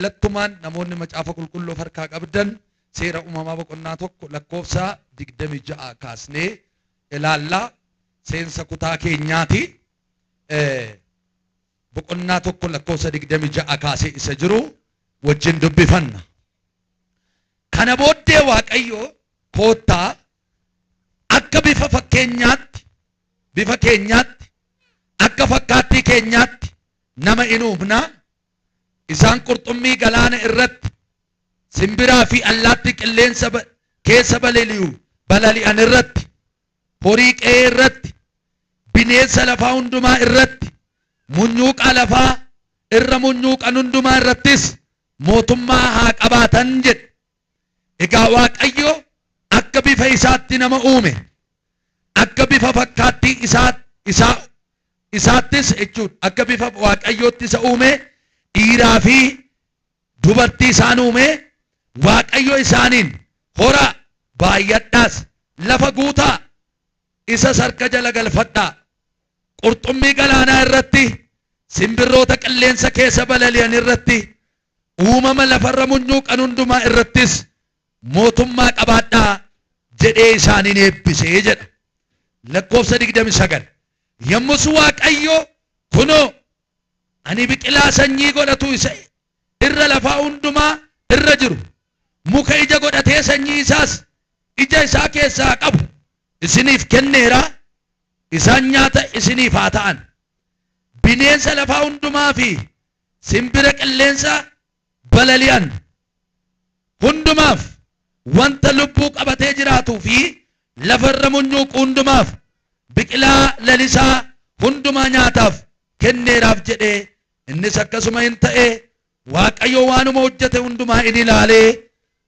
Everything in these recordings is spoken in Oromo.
Lattumaan namoonni macaafa qulqulluu harkaa qabdan seera uumamaa boqonnaa tokko lakkoofsa 26 kaasnee ilaallaa seensa kutaa keenyaati. Boqonnaa tokko lakkoofsa 26 kaasee isa jiru wajjin dubbifanna. Kana booddee Waaqayyo koottaa akka bifa keenyaatti akka fakkaattii keenyaatti nama in uumnaa. Isaan qurxummii galaana irratti simbiraa fi allaattii qilleensa keessa balali'an irratti horii qe'ee irratti bineensa lafaa hundumaa irratti munyuuqaa lafaa irra munyuuqan hundumaa irrattis mootummaa haa qabaatan jedhe. Egaa Waaqayyo akka bifa isaatti nama uume akka bifa fakkaattii isaattis jechuudha akka bifa Waaqayyootti isa uume. Dhiiraa fi dubartii isaan uume. Waaqayyo isaaniin horaa baay'adhaas lafa guutaa isa sarka jala galfadhaa qurxummii galaanaa irratti simbirroota qilleensa keessa balali'an irratti uumama lafarra munyuuqan hundumaa irrattis mootummaa qabaadhaa jedhee isaaniin eebbisee jedha. Lakkoofsa 29 yommus Waaqayyo kunoo ani biqilaa sanyii godhatu isa irra lafaa hundumaa irra jiru muka ija godhatee sanyii isaas ija isaa keessaa qabu isiniif kenneera. Isaan nyaata isiniif haa ta'an. Bineensa lafaa hundumaa fi simbira qilleensa balali'an hundumaaf wanta lubbuu qabatee jiraatuu fi lafarra munyuuqu hundumaaf biqilaa lalisaa hundumaa nyaataaf kenneeraaf jedhee innis akkasuma hin ta'e. Waaqayyo waanuma hojjete hundumaa in ilaalee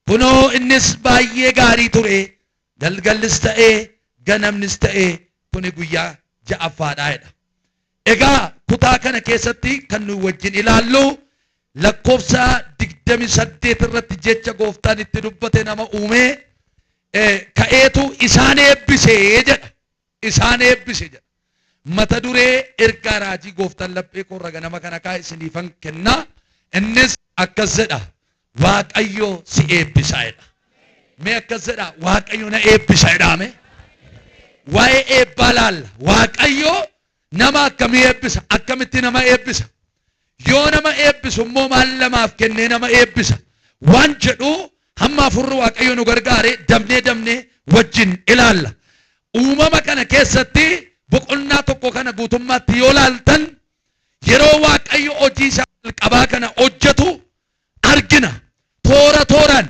kunoo innis baay'ee gaarii ture. Galgallis ta'ee ganamnis ta'ee kuni guyyaa ja'affaadhaa jedha. Egaa kutaa kana keessatti kan nu wajjin ilaallu lakkoofsa 28 irratti jecha gooftaan itti dubbate nama uume ka'eetu isaan eebbisee jedha. Isaan eebbise jedha. Mata duree ergaa raajii gooftaan laphee koo irra ganama kana kaa'e isiniifan kennaa. Innis akkas jedha Waaqayyo si eebbisa jedha. Mee akkas jedha Waaqayyo na eebbisa jedhame. Waa'ee eebbaa laalla. Waaqayyo nama akkamii eebbisa? Akkamitti nama eebbisa? Yoo nama eebbisu immoo maal lamaaf kennee nama eebbisa? Waan jedhu hamma afurri Waaqayyo nu gargaare damnee wajjin ilaalla. Uumama kana keessatti boqonnaa tokko kana guutummaatti yoo laaltan yeroo Waaqayyo hojii isaa jalqabaa kana hojjetu argina. Tooraan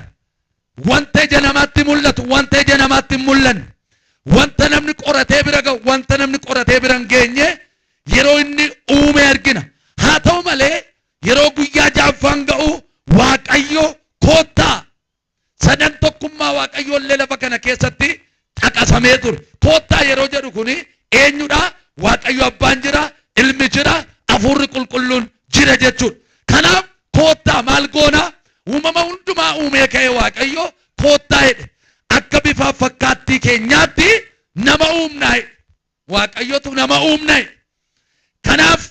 wanta ija namaatti mul'atu wanta ija namaatti hin mul'anne wanta namni qoratee bira ga'u wanta namni qoratee bira hin geenye yeroo inni uume argina. Haa ta'u malee yeroo guyyaa ja'affaan ga'u Waaqayyo koottaa sadan tokkummaa Waaqayyo illee lafa kana keessatti caqasamee ture. Koottaa yeroo jedhu kuni eenyudha? Waaqayyo abbaan jira, ilmi jira, hafuurri qulqulluun jira jechuudha. Kanaaf koottaa maal goona? Uumama hundumaa uumee ka'e Waaqayyo koottaa jedhe. Akka bifa fakkaattii keenyaatti nama uumnaa jedhe. Waaqayyotu nama uumna jedhe. Kanaaf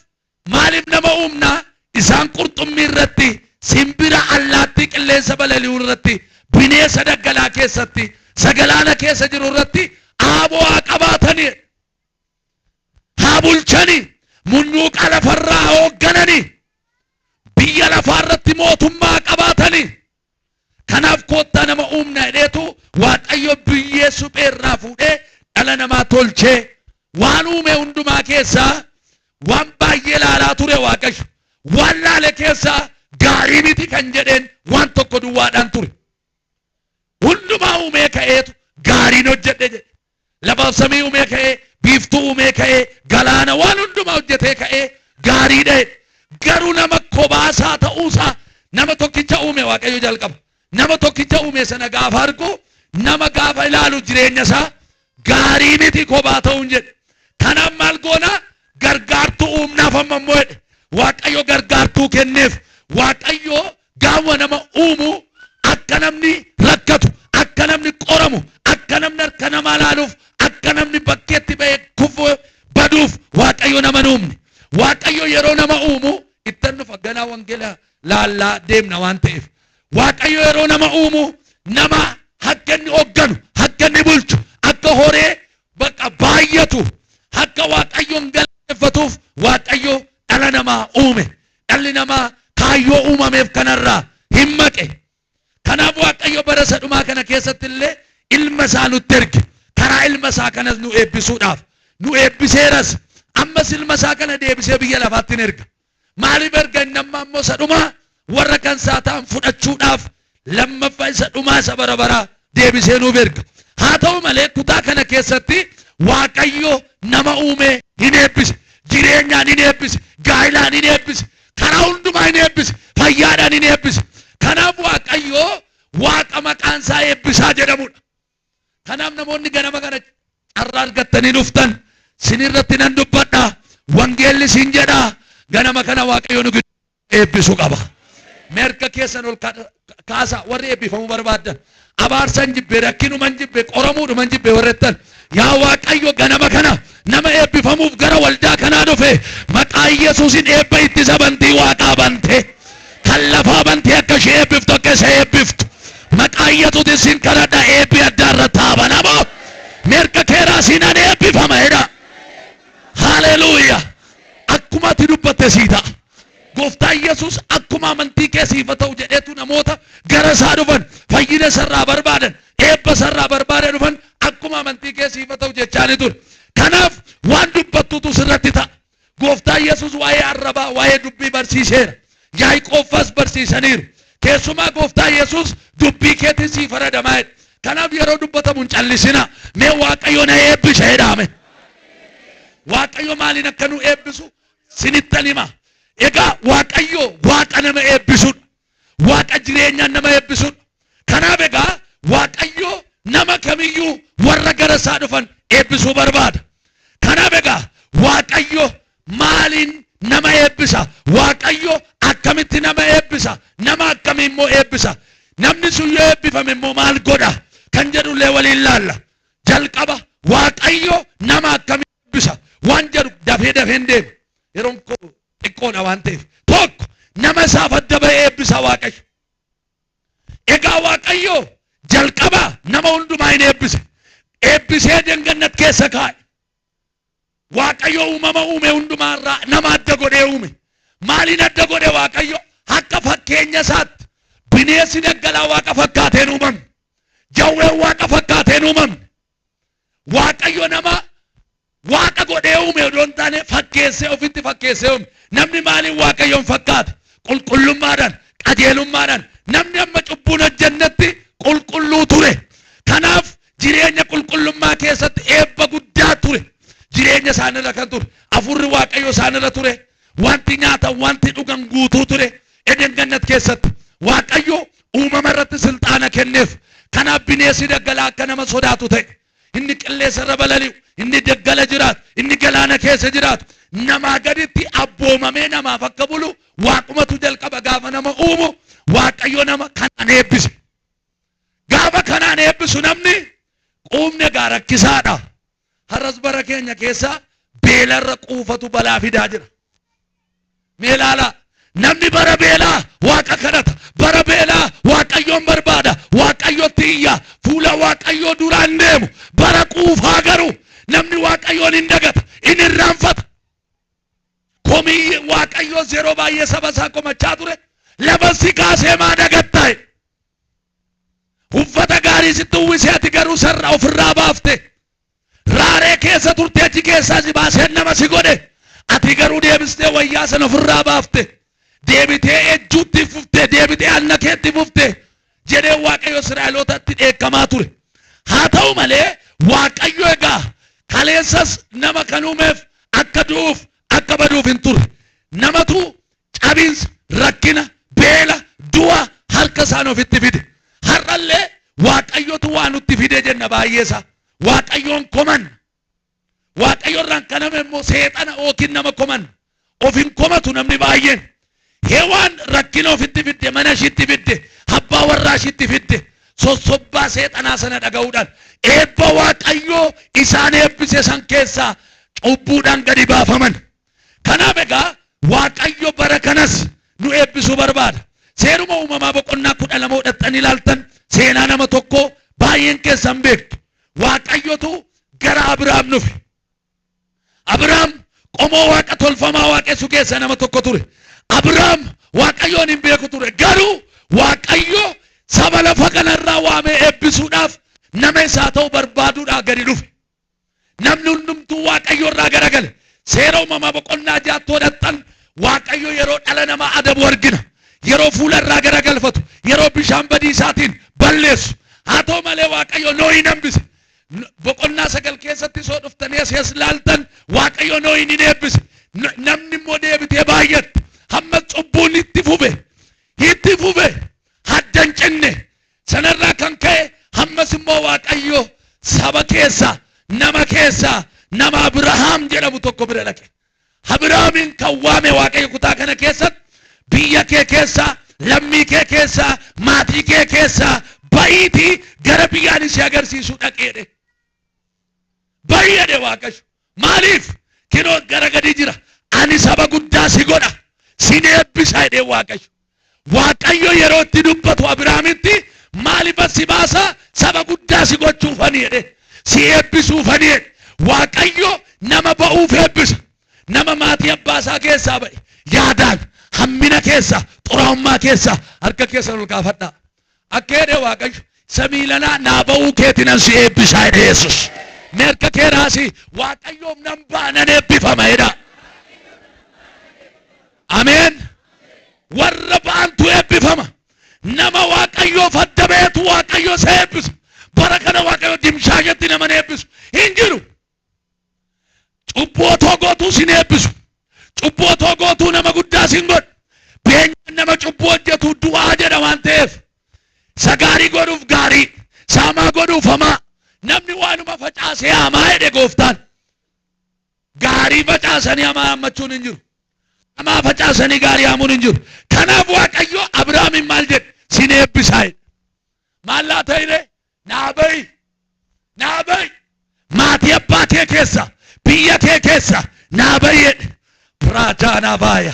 maaliif nama uumnaa? Isaan qurxummii irratti, simbira allaattii qilleensa balali'uu irratti, bineensa daggalaa keessatti, sagalaana keessa jiru irratti aaboo haa qabaatanii, haa bulchanii, munyuuqa lafarraa hooggananii, biyya lafaarratti mootummaa qabaatanii. Kanaaf koottaa nama uumna jedheetu Waaqayyo biyyee suphee irraa fuudhee dhala namaa tolchee waan uume hundumaa keessaa waan baay'ee laalaa ture Waaqayyo. Waan laale keessaa gaarii miti kan jedheen waan tokko duwwaadhaan ture. Hundumaa uumee ka'eetu gaariin hojjedhe jedhe. Lafaaf samii uumee ka'ee, biiftuu uumee ka'ee, galaana waan hundumaa hojjetee ka'ee gaariidha jedhe. Garuu nama kobaasaa ta'uusaa nama tokkicha uume Waaqayyo jalqaba. Nama tokkicha uume sana gaafa argu nama gaafa ilaalu jireenya isaa gaarii miti kophaa ta'uun jedhe. Kanaaf maal goona? Gargaartuu uumnaaf amma immoo jedhe. Waaqayyo gargaartuu kenneef. Waaqayyo gaafa nama uumu akka namni rakkatu, akka namni qoramu, akka namni harka namaa laaluuf, akka namni bakkeetti ba'ee kufu baduuf Waaqayyo nama uumne. Waaqayyo yeroo nama uumu ittan dhufa ganaa wangeelaa laallaa deemna waan ta'eef. Waaqayyo yeroo nama uumu nama akka inni hoogganu akka inni bulchu akka horee bakka baay'atu akka Waaqayyoon galateeffatuuf Waaqayyo dhala namaa uume. Dhalli namaa kaayyoo uumameef kanarraa hin maqe. Kanaaf Waaqayyo bara isa dhumaa kana keessatti illee ilma isaa nutti erge. Karaa ilma isaa kanas nu eebbisuudhaaf nu eebbiseeras. Ammas ilma isaa kana deebisee biyya lafaatti hin erga. Maaliif erga inni amma ammoo isa dhumaa warra kan isaa ta'an fudhachuudhaaf lammaffaa isa dhumaa isa bara baraa deebisee nuuf erga. Haa ta'u malee kutaa kana keessatti Waaqayyo nama uume hin eebbise. Jireenyaan hin eebbise. Gaa'ilaan hin eebbise. Karaa hundumaa hin eebbise. Fayyaadhaan hin eebbise. Kanaaf Waaqayyo Waaqa maqaan isaa eebbisaa jedhamudha. Kanaaf namoonni ganama kana carraa argattanii dhuftan sinirratti nan dubbadha. Wangeelli sin jedha. Ganama kana Waaqayyo nu eebbisuu qaba. Merka keessan ol kaasa warri eebbifamuu barbaaddan. Abaarsan jibbe rakkinuman jibbe qoramuudhuman jibbe warrettan. Yaa Waaqayyo ganama kana nama eebbifamuuf gara waldaa kanaa dhufe maqaa Yesuusin eebba ittisa bantii Waaqaa bante. Kan lafaa bantee akka ishee eebbiftu akka isa eebbiftu. Maqaa Yesuusin sin kadhadha eebbi addaarra taabanama. Merka keeraa sinan eebbifama jedha. Haleluuyaa. Akkuma ati dubbatte sii ta'a. Gooftaan Yesuus akkuma amantii keessiif ta'u jedheetu namoota gara isaa dhufan fayyina sarraa barbaadan eebba sarraa barbaadan dhufan akkuma amantii keessiif ta'u jechaani ture. Kanaaf waan dubbattutu sirratti ta'a. Gooftaan Yesuus waa'ee arrabaa waa'ee dubbii barsiiseera. Yaaqoobbas barsiisaniiru. Keessumaa Gooftaan Yesuus dubbii keetiin sii faradamaa jedha. Kanaaf yeroo dubbatamu hin callisina. Mee Waaqayyo na eebbisa jedhame. Waaqayyo maaliin akka nu eebbisu sinittan hima. Egaa Waaqayyo Waaqa nama eebbisudha. Waaqa jireenyaan nama eebbisudha. Kanaaf egaa Waaqayyo nama kamiyyuu warra gara isaa dhufan eebbisuu barbaada. Kanaaf egaa Waaqayyo maaliin nama eebbisa? Waaqayyo akkamitti nama eebbisa? Nama akkamii immoo eebbisa? Namni sun yoo eebbifame immoo maal godha? Kan jedhullee waliin laalla. Jalqaba Waaqayyo nama akkamii eebbisa? Waan jedhu dafee hin deemu. Yeroon koo xiqqoodha waan ta'eef. Tokko nama isaaf adda bahee eebbisa Waaqayyo. Egaa Waaqayyo jalqaba nama hundumaa hin eebbise. Eebbisee jannat keessa kaa'e. Waaqayyo uumama uume hundumaarraa nama adda godhee uume. Maaliin adda godhe Waaqayyo? Akka fakkeenya isaatti bineensi daggalaa Waaqa fakkaateen uumamne. Jawween Waaqa fakkaateen uumamne. Waaqayyo nama Waaqa godhee uume odoo hin taane fakkeessee ofitti fakkeessee uume. Namni maaliin Waaqayyoon fakkaate? Qulqullummaadhaan, qajeelummaadhaan. Namni amma cubbuun hojjennetti qulqulluu ture. Kanaaf jireenya qulqullummaa keessatti eebba guddaa ture. Jireenya isaanirra kan ture. Afurri Waaqayyo isaanirra ture. Wanti nyaatan, wanti dhugan guutuu ture. Eden gannat keessatti Waaqayyo uumama irratti silxaana kenneef. Kanaaf bineensi daggalaa akka nama sodaatu ta'e. Inni qilleensa irra balali'u, inni daggala jiraatu, inni galaana keessa jiraatu. Namaa gaditti abboomamee namaaf akka bulu Waaqumatu jalqaba gaafa nama uumu Waaqayyo nama kanaan eebbise. Gaafa kanaan eebbisu namni quufne gaa rakkisaadha. Har'as bara keenya keessa beelarra quufatu balaa fidaa jira. Mee ilaalaa. Namni bara beelaa Waaqa kadhata. Bara beelaa Waaqayyoon barbaada. Waaqayyotti iyya. Fuula Waaqayyoo duraan deemu. Bara quufaa garuu namni Waaqayyoon hin dagata. In irraanfata. Komii Waaqayyoo yeroo baay'ee saba isaa komachaa ture. Labasi kaasee maa dagattaa'e. Uffata gaarii sitti uwwisee ati garuu sarara ofirraa baafte. Raaree keessa turte achi keessaa si baasee nama si godhe. Ati garuu deebistee wayyaa sana ofirraa baafte. Deebitee ejjuutti fufte. Deebitee anna keetti fufte. Jedhee Waaqayyo Israa'elootatti dheekkamaa ture. Haa ta'u malee Waaqayyo egaa kaleessas nama kan uumeef akka du'uuf akka baduuf hin turre. Namatu cabinsa, rakkina, beela, du'a harka isaan ofitti fide. Har'allee Waaqayyotu waan nutti fide jenna baay'eesaa. Waaqayyoon koman. Waaqayyo irraan kaname immoo seexana yookiin nama koman. Ofin komatu namni baay'een. Hewaan rakkina ofitti fidde, mana ishiitti fidde, abbaa warraa ishiitti fidde. Sossobbaa seexanaa sana dhaga'uudhaan eebba Waaqayyoo isaan eebbise san keessaa cubbuudhaan gadi baafaman. Kanaaf egaa Waaqayyo bara kanas nu eebbisuu barbaada. Seeruma uumamaa boqonnaa 12 fudhattanii ilaaltan seenaa nama tokko baay'een keessan beektu. Waaqayyotu gara Abrahaam dhufe. Abrahaam qomoo waaqa tolfamaa waaqessu keessa nama tokko ture. Abrahaam Waaqayyoon hin beeku ture. Garuu Waaqayyo saba lafa kanarraa waamee eebbisuudhaaf nama isaa ta'u barbaaduudhaa gadi dhufe. Namni hundumtuu Waaqayyo irraa garagale. Seera uumamaa boqonnaa 6 fudhattan Waaqayyo yeroo dhala namaa adabu argina. Yeroo fuula irraa garagalfatu, yeroo bishaan badiisaatiin balleessu. Haa ta'u malee Waaqayyo Noohin hambise. Boqonnaa 9 keessatti soo dhuftanii as laaltan Waaqayyo Noohin hin eebbise. Namni immoo deebitee baay'atte. Hamma cubbuun itti fufe haddan cinne sanarraa kan ka'e hammas immoo Waaqayyo saba keessaa nama Abrahaam jedhamu tokko bira dhaqe. Abrahaamin kan waame Waaqayyo kutaa kana keessatti biyya kee keessaa, lammii kee keessaa, maatii kee keessaa ba'iitii gara biyyaan si agarsiisu dhaqeedhe. Baay'eedhe Waaqayyo. Maaliif? Kinoo gara gadi jira. Ani saba guddaa si godha. Sin eebbisa jedhee Waaqayyo. Waaqayyo yeroo itti dubbatu Abrahaamitti maaliif si baasa? Saba guddaa si gochuufani jedhe. Si eebbisuufani jedhe. Waaqayyo nama ba'uuf eebbisa. Nama maatii abbaasaa keessaa ba'e. Yaadaan, hammina keessa, xuraa'ummaa keessa harka keessa ol kaafadhaa. Akka jedhe Waaqayyo samiilanaa naa ba'uu keetinan si eebbisaa jedhe Yesus. Harka kee raasii Waaqayyoof nan baanan eebbifama jedha. Ameen. Warra ba'antu eebbifama. Nama Waaqayyoof adda beetu Waaqayyo si eebbisa. Bara kana Waaqayyo dimshaayetti nama eebbisu hin jiru. Cubbuu otoo gootuu sin eebbisu. Cubbuu otoo gootuu nama guddaa sin godhu. Beenyaan nama cubbuu hojjetu du'aa jedha waan ta'eef. Sagaarii godhuuf gaarii, saamaa godhuuf hamaa. Namni waanuma facaasee hamaa jedhe Gooftaan. Gaarii facaasanii hamaa hammachuun hin jiru. Hamaa facaasanii gaarii hamuun hin jiru. Kanaaf Waaqayyo Abrahaamin maal jedhe? Sin eebbisaa jedhe. Maal laata jedhe? Naa ba'i. Maatii abbaa kee keessa, biyya kee keessa naa ba'i jedhe. Raajaa baaya.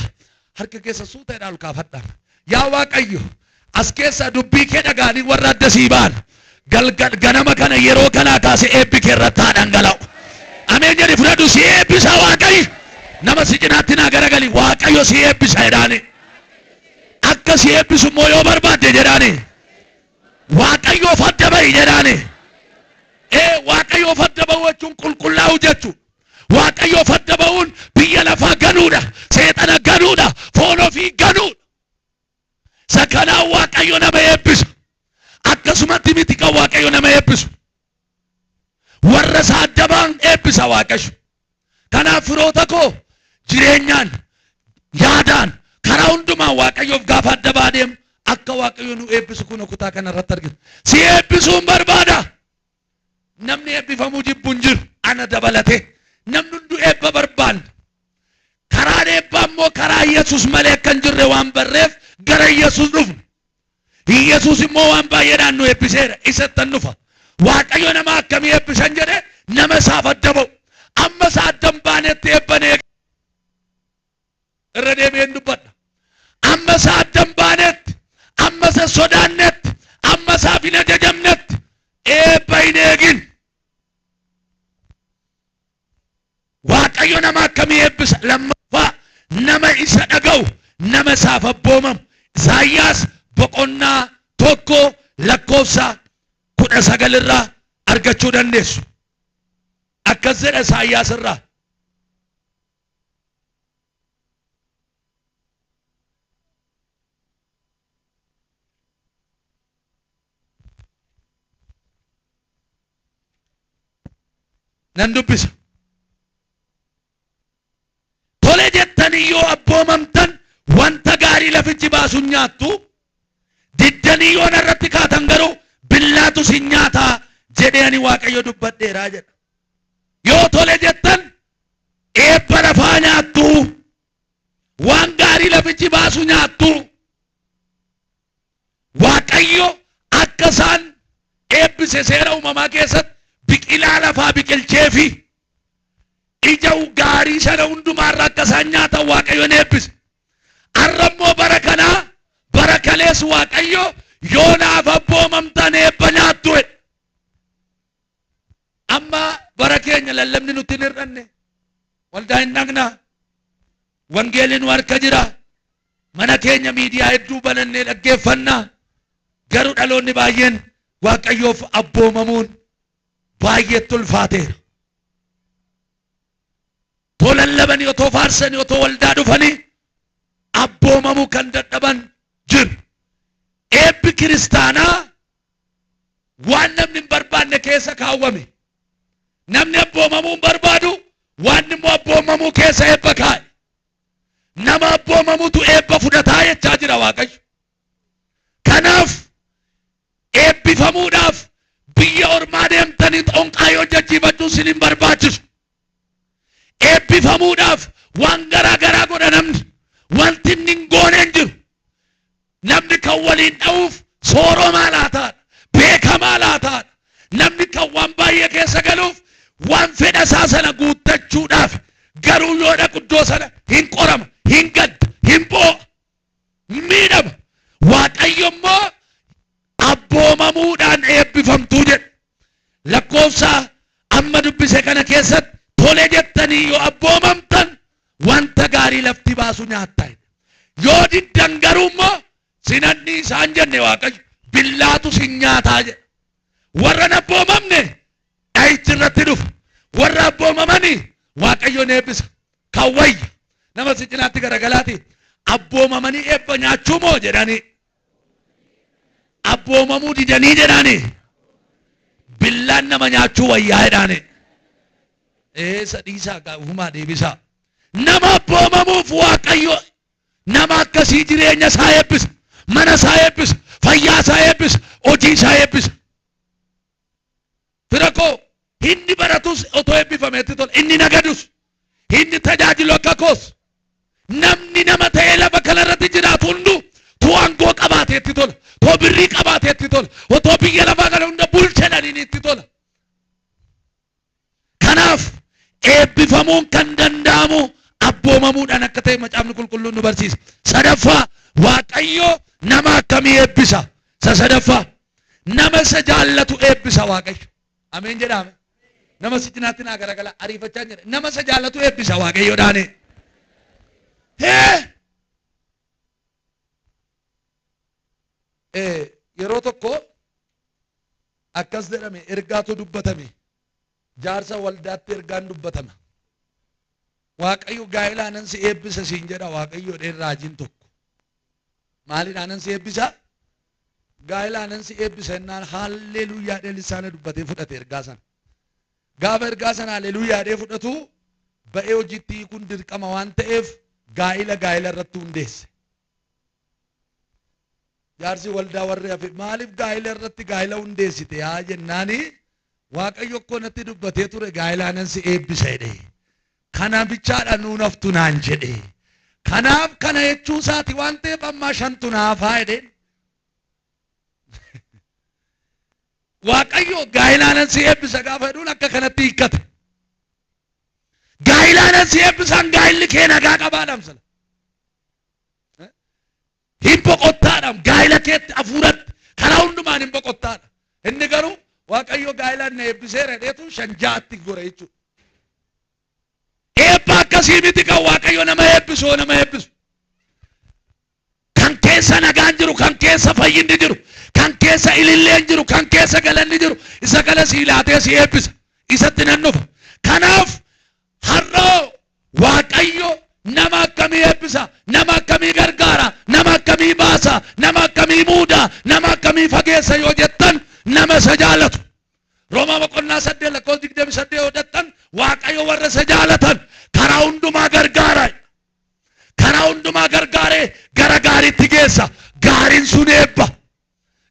Harka keessa suuteedhaan ol kaafadhaan. Yaa Waaqayyo as keessa dubbii kee dhagaanii warra adda sii ba'an. Ganama kana yeroo kanaa kaasee eebbi kee irratti haa dhangala'u. Ameen jedhi fudhadhu si eebbisa Waaqayyo. Nama si cinaatti naa garagali Waaqayyo si eebbisa jedhaani. Akka si eebbisu immoo yoo barbaadde jedhaani. Waaqayyoof adda ba'i jedhaani. Waaqayyoof adda ba'u jechuun qulqullaa'u jechuudha. Waaqayyoof adda ba'uun biyya lafaa ganuudha. Seexana ganuudha. Foon ofii ganuudha. Sakanaa Waaqayyo nama eebbisa. Akkasumatti miti kan Waaqayyo nama eebbisu. Warra isaa adda ba'an eebbisa Waaqayyo. Kanaaf firoota koo jireenyaan, yaadaan, karaa hundumaan Waaqayyoof gaafa adda baadeem akka Waaqayyo nu eebbisu kun kutaa kana irratti argina. Si eebbisuun barbaada. Namni eebbifamuu jibbu hin jiru. Ana dabalate. Namni hunduu eebba barbaada. Karaan eebbaa immoo karaa Yesus malee kan jirre waan barreef gara Yesus dhufna. Yesus immoo waan baay'eedhaan nu eebbiseera. Isattan dhufa. Waaqayyo nama akkamii eebbisan jedhe nama isaaf adda ba'u. Amma isaa adda hin baanetti eebbanee irra deebi'een dubbadha. Amma isaa adda hin baanetti, amma isa sodaannetti, amma isaaf hin ajajamnetti eebba hin eegin. Waaqayyo nama akkamii eebbisa? Lammaffaa nama isa dhaga'u, nama isaaf abboomamu. Isaayyaas boqonnaa 1:19 irraa argachuu dandeessu. Akkas jedha Isaayyaas irraa. Nan dubbisa. Tole jettanii yoo abboomamtan wanta gaarii lafichi baasu nyaattu. Diddanii yoo narratti kaatan garuu billaatu sin nyaataa jedhee ani Waaqayyo dubbadheeraa jedha. Yoo tole jettan eebba lafaa nyaattu. Waan gaarii lafichi baasu nyaattu. Waaqayyo akka isaan eebbise seera uumamaa keessatti biqilaa lafaa biqilcheefi ija gaarii sana hundumaarraa akka isaan nyaatan Waaqayyoon eebbise. arrammoo bara kanaa bara kalees Waaqayyo yoonaaf abboomamtan eebba nyaattu jedhe. Amma bara keenya lallabni nutti hin hir'anne waldaa hin dhaqnaa wangeelli nu harka jira mana keenya miidiyaa hedduu banannee dhaggeeffannaa garuu dhaloonni baay'een Waaqayyoof abboomamuun baay'eetti ulfaateera. Otoo lallabanii otoo faarsanii otoo waldaa dhufanii abboomamuu kan dadhaban jiru. Eebbi kiristaanaa waan namni hin barbaanne keessa kaawwame. Namni abboomamuu hin barbaadu waan immoo abboomamuu keessa eebba kaa'e. Nama abboomamutu eebba fudhataa jechaa jira Waaqayyo. Kanaaf eebbifamuudhaaf biyya ormaa deemtanii xonqaayoo jajjiifachuu isin hin barbaachisu. Eebbifamuudhaaf waan garaa garaa godha namni. Wanti inni hin goone hin jiru. Namni kan waliin dha'uuf sooromaa laataadha. Beekamaa laataadha. Namni kan waan baay'ee keessa galuuf waan fedha isaa sana guuttachuudhaaf garuu yoo dhaqu iddoo sana hin qorama, hin gadda, hin boo'a, hin miidhama. Waaqayyo immoo abboomamuudhaan eebbifamtuu jedhe. Lakkoofsa amma dubbise kana keessatti tole jettanii yoo abboomamtan wanta gaarii lafti baasu nyaattaa. Yoo diddan garuu immoo sinanni isaan jenne Waaqayyo billaatu sin nyaataa jedhe. Warra abboomamne dha'ichi irratti dhufa. Warra abboomamanii Waaqayyoon eebbisa. Kan wayya nama si cinaatti garagalaati abboomamanii eebba nyaachuu moo jedhanii abboomamuu didanii jedhanii billaan nama nyaachuu wayyaa jedhanii eessa dhiisaa gaafumaa deebisaa. Nama abboomamuuf Waaqayyo nama akkasii jireenya isaa eebbisa, mana isaa eebbisa, fayyaa isaa eebbisa, hojii isaa eebbisa. Fira koo inni baratus otoo eebbifameetti tola, inni nagadus, inni tajaajilu akka koos. Namni nama ta'ee lafa kanarratti jiraatu hundu too aangoo qabaateetti tola, too birrii qabaateetti tola, otoo biyya lafaa kana hunda bulchedhaniin itti tola. Kanaaf eebbifamuun kan danda'amu abboomamuudhaan akka ta'e macaafni qulqulluun nu barsiisa. Sadaffaa Waaqayyo nama akkamii eebbisa? Sadaffaa nama isa jaallatu eebbisa Waaqayyo. Ameen jedhame. Nama si cinaatti naa garagala ariifachaa jira. Nama isa jaallatu eebbisa Waaqayyoodhaani. Yeroo tokko akkas jedhame ergaatu dubbatame. Jaarsa waldaatti ergaan dubbatama. Waaqayyo gaa'ilaanan si eebbisa siin jedha Waaqayyoodhaan raajiin tokko. Maaliidhaanan si eebbisa? Gaa'ilaanan si eebbisa jennaan haalleluuyaadhaan lisaana dubbatee fudhate ergaa sana. Gaafa ergaa sana haalleluuyaadhaan fudhatu ba'ee hojiitti kun dirqama waan ta'eef gaa'ila irratti hundeesse. Jaarsi waldaa warri hafe maaliif gaa'ila irratti gaa'ila hundeessite haa jennaani Waaqayyo akkoo natti dubbatee ture gaa'ilaanan si eebbisa jedhe. Kana bichaadhaan nuun haftu naan jedhe. Kanaaf kana jechuu isaati waan ta'eef ammaa shantu naafaa jedheen. Waaqayyo gaa'ilaanan si eebbisa gaafa jedhuun akka kanatti hiikkate. Gaa'ilaanan si eebbisan gaa'illi kee nagaa qabaadhamsana. Hin boqottaadham gaa'ila keetti hafuuratti karaa hundumaan hin boqottaadha. Inni garuu Waaqayyo gaa'ilaan na eebbiseera jedheetu shanjaatti gore jechuudha. Eebba akkasii miti kan Waaqayyo nama eebbisu. Kan keessa nagaan jiru, kan keessa fayyinni jiru, kan keessa ililleen jiru, kan keessa galanni jiru, isa kana sii laatee si eebbisa. Isatti nan dhufa. Kanaaf har'oo Waaqayyo nama akkamii eebbisa, nama akkamii gargaara, nama akkamii baasa, nama akkamii muuda, nama akkamii fageessa yoo jettan nama isa jaallatu. Roomaa boqonnaa 8 lakkoofsa 28 yoo jettan Waaqayyo warra isa jaallatan karaa hundumaa gargaara. Karaa hundumaa gargaaree gara gaariitti geessa. Gaariin sun eebba.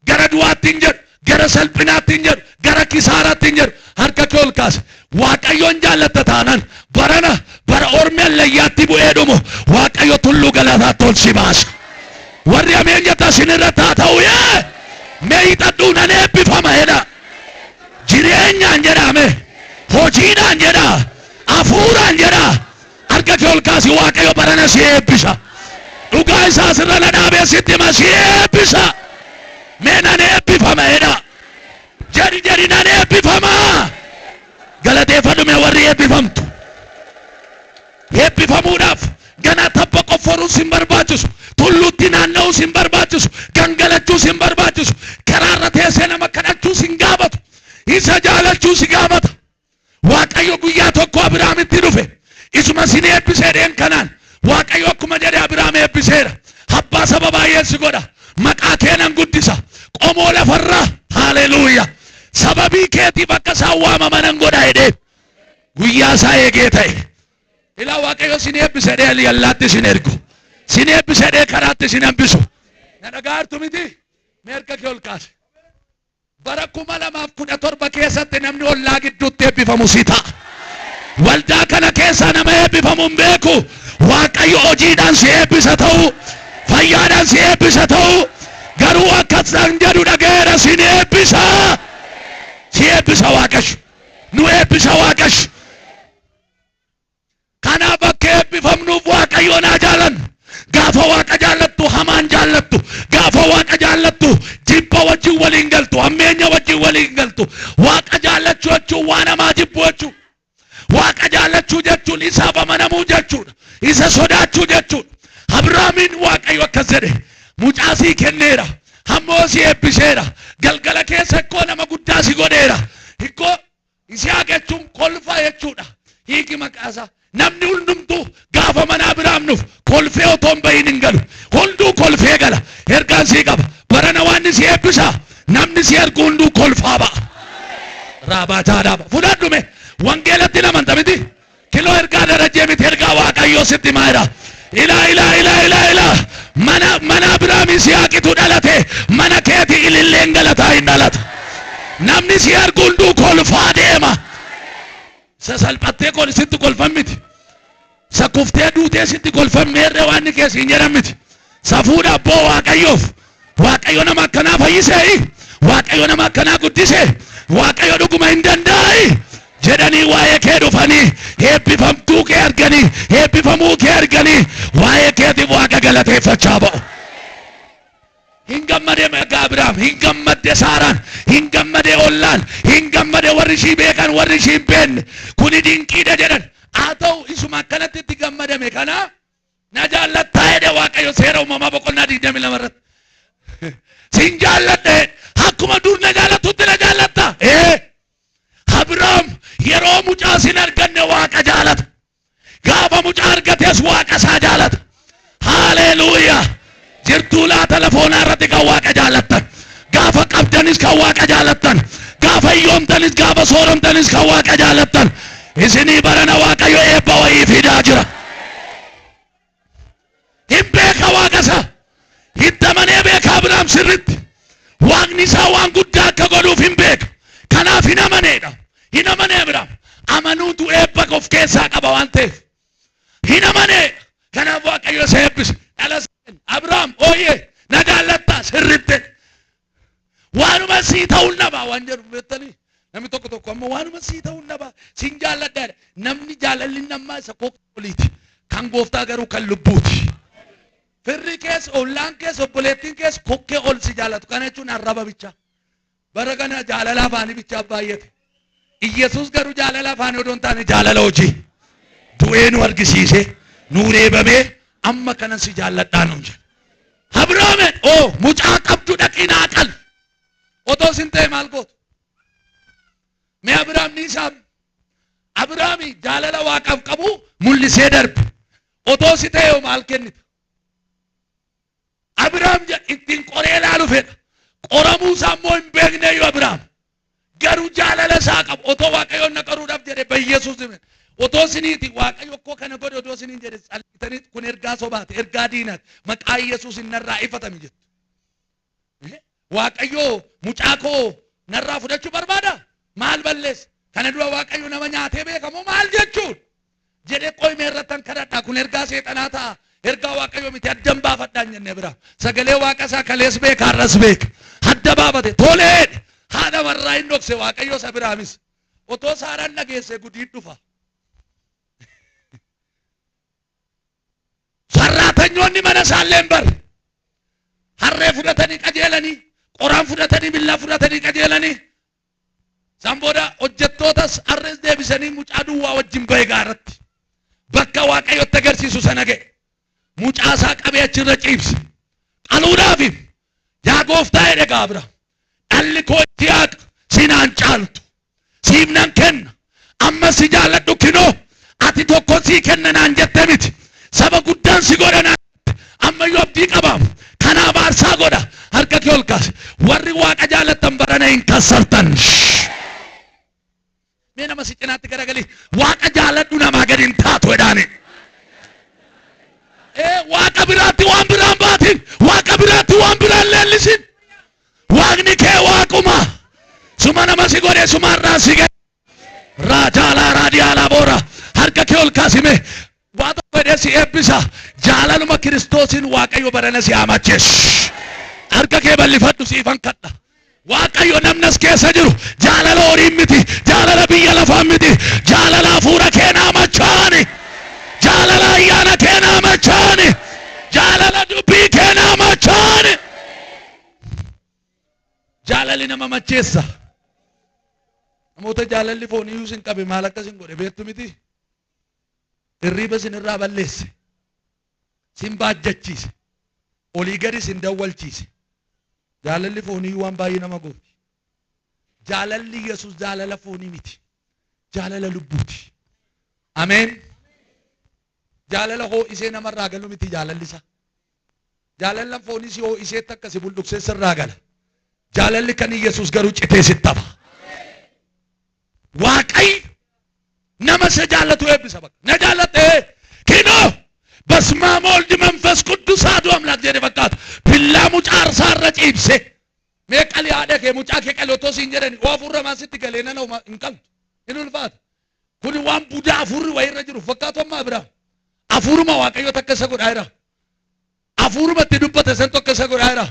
Gara du'aatti hin jedhu, gara salphinaatti hin jedhu, gara kisaaraatti hin jedhu. Harka kee ol kaase. Waaqayyoon jaallatta taanaan bara ormi allayyaatti bu'ee dhumu Waaqayyo tulluu galataatti ol si baasa. Warri ameen jetta sinirra taa ta'u mee hidhadhuu nan eebbifama jedha. Jireenyaan jedhame, hojiidhaan jedha, hafuuraan jedha. Harka kee ol kaasi Waaqayyo barana si eebbisa. dhugaa isaa sirra na dhaabee sitti masii eebbisa. Mee nan eebbifameedha. Jedhi nan eebbifama. Galateeffadhume warri eebbifamtu. Eebbifamuudhaaf gana tabba qofforuun sin barbaachisu. Tulluutti naanna'uu sin barbaachisu. Gangalachuu sin barbaachisu. Karaarra teessee nama kadhachuu sin gaafatu. Isa jaalachuu si gaafata. Waaqayyo guyyaa tokko Abrahaamitti dhufe. Isuma sin eebbiseedheen kanaan. Waaqayyo akkuma jedhe Abrahaam eebbiseera. Abbaa saba baay'ee si godha. Maqaa keenan guddisa. Qomoo lafarraa. Haleluuyaa. Sababii keetiif akka isaan waamaman nan godha jedhee. Guyyaa isaa eegee ta'e. Ilaa Waaqayyo sin eebbiseedhee yallaatti sin ergu. Sin eebbiseedhee karaatti sin hambisu. Na dhagaartu miti. Meerka kee ol kaase. Bara 2017 keessatti namni ollaa gidduutti eebbifamu si ta'a. Waldaa kana keessa nama eebbifamu hin beeku. Waaqayyo hojiidhaan si eebbisa ta'u. Fayyaadhaan si eebbisa ta'u. Garuu akkasaan jedhu dhageera sin eebbisa. Si eebbisa Waaqayyo. Nu eebbisa Waaqayyo. Kanaaf akka eebbifamnuuf Waaqayyoon haa jaalannu. Gaafa Waaqa jaallattu hamaan jaallattu. Gaafa Waaqa jaallattu jibba wajjin waliin galtu. Hammeenya wajjin waliin galtu. Waaqa jaallachuu jechuun waan hamaa jibbu jechuudha. Waaqa jaallachuu jechuun isaaf amanamuu jechuudha. Isa sodaachuu jechuudha. Abrahaamiin Waaqayyo akkas jedhe. Mucaa sii kenneera. Hammoo si eebbiseera. Galgala keessa ikkoo nama guddaa si godheera. Ikkoo Yisihaaq jechuun kolfa jechuudha. Hiiki maqaasaa. Namni hundumtuu gaafa mana Abrahaam nuuf kolfee otoo hin bahin hin galu. Hunduu kolfee gala. Ergaan sii qaba. Barana waan si eebbisa. Namni si ergu hunduu kolfaa ba'a. Raabaataa dhaaba. Fudhadhume. Wangeelatti namanta miti. Kiloo ergaa darajee miti ergaa Waaqayyoo sitti maayira. Ilaa. Mana Abrahaam Yisihaaqitu dhalate. Mana keeti ililleen galataa hin dhalata. Namni si ergu hunduu kolfaa deema. Salphattee sitti kolfan miti. Sakuftee duutee sitti kolfan meerree waan ni keessa hin jedhan miti. Safuudha abboo Waaqayyoof. Waaqayyo nama akkanaa fayyisee. Waaqayyo nama akkanaa guddisee. Waaqayyo dhuguma hin danda'e. Jedhanii waa'ee kee dhufanii eebbifamtuu kee arganii eebbifamuu kee arganii waa'ee keetiif Waaqa galateeffachaa ba'u. Hin gammade maqaa Abrahaam, hin gammadde Saaraan, hin gammade ollaan, hin gammade warri ishii beekan warri ishii hin beekne. Kuni dinqiidha jedhan. Haa ta'u isuma akkanatti itti gammadame kana na jaallattaa jedhe Waaqayyo seera uumamaa boqonnaa 22 irratti. Sin jaalladhe akkuma dur na jaallattutti na jaallatta. Abrahaam yeroo mucaa sin arganne Waaqa jaalata. Gaafa mucaa argates Waaqa isaa jaalata. Haleluuyaa. Jirtuu laata lafoonaa irratti kan Waaqa jaallattan. Gaafa qabdanis kan Waaqa jaallattan. Gaafa hiyyoomtanis gaafa sooromtanis kan Waaqa jaallattan. Isinii barana Waaqayyo eebba wayii fidaa jira. Hin beeka Waaqa isaa. Hiddamanee beeka Abrahaam sirritti. Waaqni isaa waan guddaa akka godhuuf hin beeka. Kanaaf hin amaneedha. Hin amanee Abrahaam. Amanuutu eebba of keessaa qaba waan ta'eef. Hin amanee. Kanaaf Waaqayyo isa eebbise. Abrahaam ooyee na jaallatta sirritti. Waanuma sii ta'uun nabaa waan jedhu beektanii. Namni tokko amma waanuma sii ta'uun nabaa siin jaalladhaadha. Namni jaalalli namaa isa kokkoliiti. Kan gooftaa garuu kan lubbuuti. Firri keessa ollaan keessa obboleettiin keessa kokkee ol si jaallatu. Kana jechuun arraba bichaa. Bara kana jaalala afaanii bichaa baay'ate. Iyesuus garuu jaalala afaanii odoo hin taane jaalala hojii. Du'ee nu argisiisee nu reebamee amma kanan si jaalladhaa nuun jedhe. Abrahaameen mucaa qabdu dhaqii naa qal. Otoo sin ta'e maal gootu? Mee Abrahaam ni isaaf. Abrahaami jaalala Waaqaaf qabu mul'isee darbe. Otoo si ta'e maal kennita? Abrahaam ittiin qoree ilaalu fedha. Qoramuu isaa immoo hin beekne iyyuu Abrahaam. Garuu jaalala isaa qabu. Otoo Waaqayyoon na qaruudhaaf jedhe Yesuus hime. Otoo siniiti Waaqayyo akkoo kana godhe otoo siniin jedhe salphitaniiti kun ergaa sobaati ergaa diinaati maqaa Yesuus narraa ifatami jettu. Waaqayyo mucaa koo narraa fudhachuu barbaada? Maal balleessa? Kana dura Waaqayyo nama nyaatee beekamoo maal jechuun? Jedhee qoyimee irrattan kadhadhaa kun ergaa seexanaa ta'a. Ergaa Waaqayyo miti addan baafadhaan jennee bira. Sagalee Waaqa isaa kalees beeka har'as beeka. Adda baafate toleedhe. Haadha warraa hin dhokse Waaqayyo isa biraamis. Otoo Saaraan dhageesse gudiin dhufa. Sarraata Eebbifamoonni mana isaalleen bar harree fudhatanii qajeelanii qoraan fudhatanii billaa fudhatanii qajeelanii Samboda hojjettootas harrees deebisanii mucaa duwwaa wajjin bahe gaaratti bakka Waaqayyotti agarsiisu sana ga'e mucaa isaa qabee achirra ciibse qaluudhaaf yaa gooftaa jedhe gaabra dhalli koo itti yaaqa sinaan caaltu siif nan kenna amma si jaalladhu kinoo ati tokko sii kenna naan jette miti saba guddaan si godha naan ammayyuu abdii qabaam kanaaf aarsaa godha harka kee ol kaase warri Waaqa jaallattan barana hin kassartan. Mee nama si cinaatti garagalii Waaqa jaalladhu namaa gadi hin taatu jedhaani. Waaqa biraatti waan biraan baatin Waaqa biraatti waan biraan leellisin Waaqni kee Waaquma suma nama si godhe sumarraa si ga'e raajaalaa raadiyaalaa boora harka kee ol kaasime waa tokko jedhee si eebbisa jaalaluma Kiristoosiin Waaqayyo barana si amacheessu harka kee bal'ifadhu siifan kadha Waaqayyo namnas keessa jiru jaalala horii miti jaalala biyya lafaa miti jaalala hafuura kee naamachaani jaalala ayyaana kee naamachaani jaalala dubbii kee naamachaani jaalali nama macheessa namoota jaalalli fooniyyuu sin qabe maal akka sin godhe beektu miti irriiba sin irraa balleesse sin baajjachiise olii gadi sin dawwalchiise jaalalli fooniyyuu waan baay'ee nama gooti jaalalli Yesuus jaalala foonii miti jaalala lubbuuti ameen jaalala hoo isee namarraa galu miti jaalalli isa jaalala foonii si hoo iseetti akkasi bulduksee sirraa gala jaalalli kan Yesuus garuu citee sitti tapha Waaqayyo nama isa jaallatu eebbisa bakka na jaallate kinoo በስመ አብ ወወልድ መንፈስ ቅዱስ አሐዱ አምላክ jedhe fakkaata billaa mucaa arsaarra ciibse mee qalii haadha kee mucaa kee qalotoo siin jedhani ofurra maasitti galee nana hin qabdu hin ulfaata kun waan budaa afurri wayirra jiru fakkaatu amma bira afuruma Waaqayyo takka isa godhaa jira afuruma itti dubbate san tokko isa godhaa jira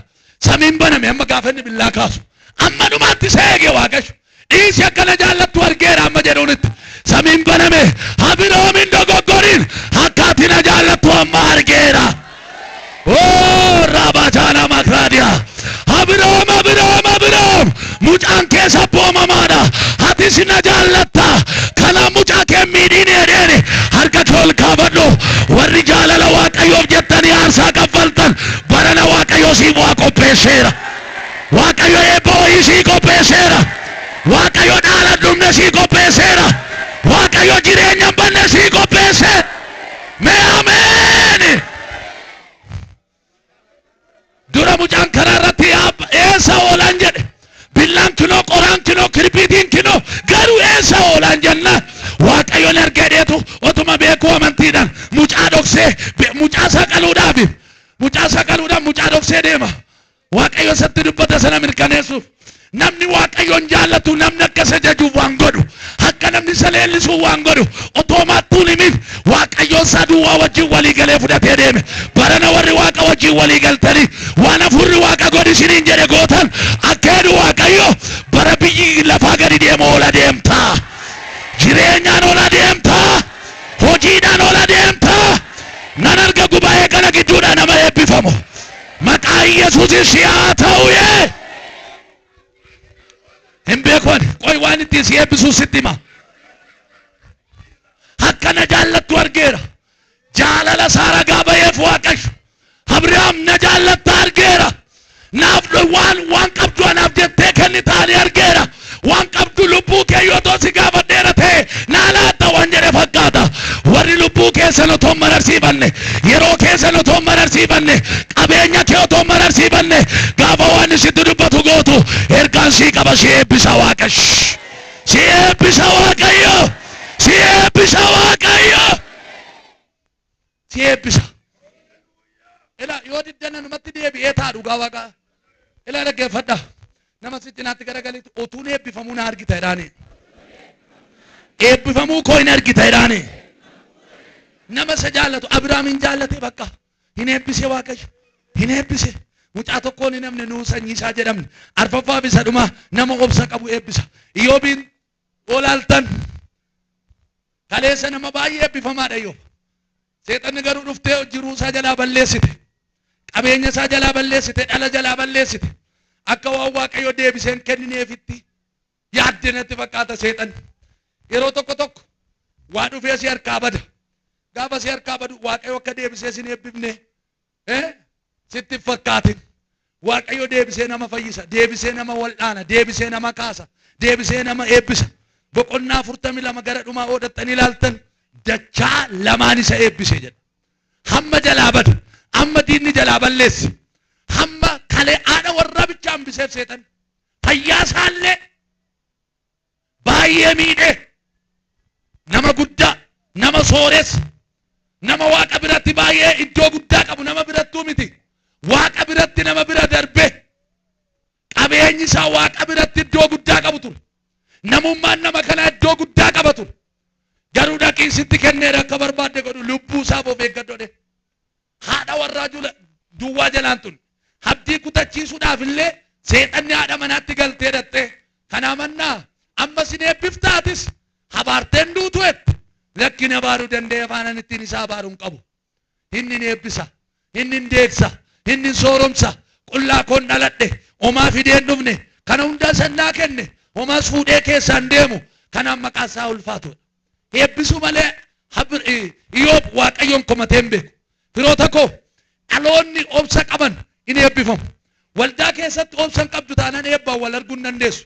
samiin baname amma gaafanni billaa kaasu amma dhumaatti isa eege Waaqayyo dhiisi akkana jaallattu argeera amma jedhuunitti samiin baname habiroomin dogoggorin akkaatiin jaallattu amma argeera raabaachaana makraadiyaa habiroom mucaan keessa boomamaadha ati sina jaallatta kana mucaa kee miidhiin edheeni harka kee ol kaafadhu warri jaalala Waaqayyoof jettanii aarsaa kaffaltan barana Waaqayyo siif waa qopheesseera Waaqayyo eebba wayii sii qopheesseera Waaqayyo dhaala dhumne sii qopheesseera Waaqayyo jireenya banne sii qopheesse mee ameen dura mucaan karaa irratti eessa oolan jedhe billaan kinoo qoraan kinoo kirbiitiin kinoo garuu eessa oolan jenna Waaqayyoon ergee dheetu otuma beekuu amantiidhaan mucaa dhoksee mucaa saqaluudhaaf mucaa dhoksee deema Waaqayyo isatti dubbata sana mirkaneessuuf namni Waaqayyoon jaallatu namni akka isa jajuuf waan godhu akka namni isa leellisuuf waan godhu otoo maattuun himin Waaqayyoon isaa duwwaa wajjin walii galee fudhatee deeme barana warri Waaqa wajjin walii galtanii waan hafuurri Waaqa godhi isiniin jedhe gootan akka jedhu Waaqayyo bara biyyi lafaa gadi deemu oola deemtaa jireenyaan oola deemtaa hojiidhaan oola deemtaa nan arga gubaa'ee kana gidduudha nama eebbifamu maqaa Yesuusis haa ta'u hin beekon qoy waan itti si eebbisuu sitti hima akkana jaallattu argeera jaalala Saaraa gaabayeef Waaqayyo Abrahaam na jaallatta argeera naaf waan qabdu anaaf jettee kennitaani argeera waan qabdu lubbuu kee yoo too si gaafadheera ta'e naa laatta waan jedhe fakkaata warri lubbuu keessan otoo mararsiifanne yeroo keessan otoo mararsiifanne qabeenya kee otoo mararsiifanne gaafa waan isitti dubbatu gootu ergaan sii qaba si eebbisa Waaqayyo si eebbisa Waaqayyo si eebbisa Waaqayyo si eebbisa ila yoo diddana namatti deebi'ee taa dhugaa Waaqa ila dhaggeeffadha nama si cinaatti garagaliitu otuun eebbifamuu na argita jedhaani eebbifamuu koo hin argita jedhaani nama isa jaallatu Abrahaamin jaallate bakka hin eebbise Waaqayyo hin eebbise mucaa tokkoon hin namne nuu sanyii isaa jedhamne arfaffaa bisa dhuma nama obsa qabu eebbisa Iyyoobiin olaaltan kaleessa nama baay'ee eebbifamaadha Iyyoob seexanni garuu dhuftee jiruu isaa jalaa balleessite, qabeenya isaa jalaa balleessite, dhala jalaa balleessite. Akka waan Waaqayyo deebiseen kennineefitti yaadde natti fakkaata seexanni. Yeroo tokko tokko waa dhufee si harkaa bada. Gaafa si harkaa badu Waaqayyo akka deebisee sin eebbifne sitti fakkaatin. Waaqayyo deebisee nama fayyisa, deebisee nama wal'aana, deebisee nama kaasa, deebisee nama eebbisa. Boqonnaa 42 gara dhumaa oodhattanii ilaaltan dachaa lamaan isa eebbise jedha. Hamma jalaa bada, hamma diinni jalaa balleessi, hamma kalee haadha warraa bicha hambiseef seexan fayyaa isaallee baay'ee miidhee nama guddaa, nama sooressa, nama Waaqa biratti baay'ee iddoo guddaa qabu nama birattuu miti. Waaqa biratti nama bira darbe qabeenyi isaa Waaqa biratti iddoo guddaa qabu ture. Namummaan nama kana iddoo guddaa qaba ture. Garuu dhaqii sitti kenneera akka barbaadde godhu lubbuu isaa of eeggadhoodhe. Haadha warraa duwwaa jalaan tun abdii kutachiisuudhaaf illee seexanni haadha manaatti galtee dhattee kana mannaa amma sin eebbiftaatis habaarteen duutuetti lakkin habaaruu danda'e afaanan ittiin isaa habaaruun qabu. Inni eebbisa, inni deegsa, inni sooromsa. Qullaa koon dhaladhe homaa fideen dhufne kana hundaa sannaa kenne homaas fuudhee keessaan deemu kanaan maqaa isaa ulfaatudha. Eebbisu malee Iyoob Waaqayyoon komateen beeku. Firoota koo dhaloonni obsa qaban in eebbifamu. Waldaa keessatti obsa hin qabdu taanaan eebbaan wal arguu hin dandeessu.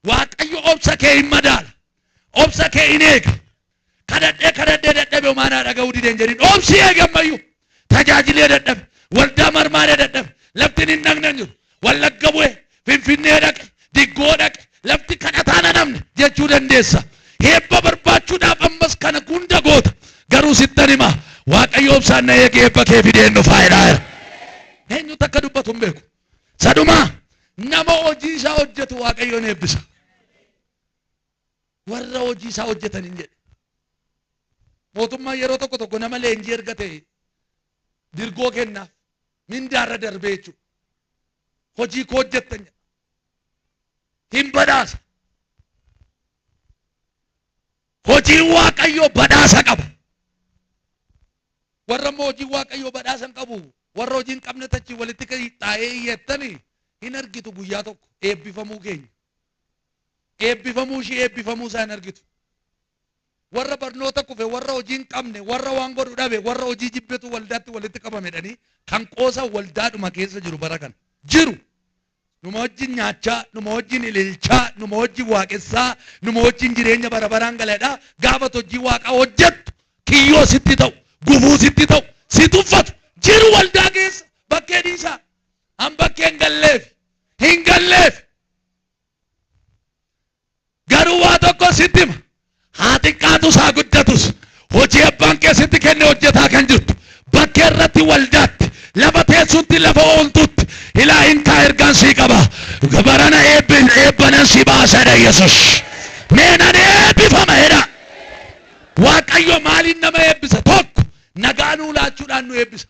Waaqayyo obsa kee hin madaala. Obsa kee hin eega. Kadhadhee dadhabe homaanaa dhaga'uu dideen jedhin obsi eegammayyuu tajaajilee dadhabe waldaa marmaaree dadhabe laftiin hin dhaqnan jiru. Wallagga bu'e Finfinnee dhaqe Diggoo dhaqe lafti kadhataana namne jechuu dandeessa. Eebba barbaachuudhaaf ammas kana hunda goota. Garuu sittan himaa Waaqayyo obsaan na eege eebba kee fideen dhufaa jedhaa. Eenyutu akka dubbatu hin beeku. Sadumaa nama hojii isaa hojjetu Waaqayyoon eebbisa. Warra hojii isaa hojjetan hin jedhe. Mootummaan yeroo tokko tokko nama leenjii ergate dirgoo kennaaf mindaarra darbee jechuudha. Hojii koo hojjettan jedha. Hin badhaasa. Hojiin Waaqayyoo badhaasa qaba. Warra immoo hojiin Waaqayyoo badhaasa hin qabu. Warra hojii hin qabne tachi walitti xaa'ee iyyattanii hin argitu guyyaa tokko eebbifamuu keenya. Eebbifamuu ishee eebbifamuu isaa hin argitu. Warra barnoota kufe, warra hojii hin qabne, warra waan godhu dhabe, warra hojii jibbetu waldaatti walitti qabamedhanii kan qoosa waldaadhuma keessa jiru bara kana. Jiru. Numa wajjin nyaachaa, numa wajjin ililchaa, numa wajjin waaqessaa, numa wajjin jireenya bara baraan galadhaa. Gaafa hojii Waaqaa hojjettu kiyyoo sitti ta'u, gufuu sitti ta'u, si tuffatu. Jiru waldaa keessa bakkee dhiisaa. An bakkee hin galleef. Garuu waa tokko sitti hima. Haa xiqqaatus haa guddatus hojii abbaan keessatti kenne hojjetaa kan jirtu bakkee irratti waldaatti lafa teessutti lafa ooltutti ilaahin kaa ergaan sii qaba. Barana eebbanan si baasadha Yesus. Meenan eebbifama jedha. Waaqayyo maaliin nama eebbisa? Tokko nagaa nuu laachuudhaan nu eebbisa.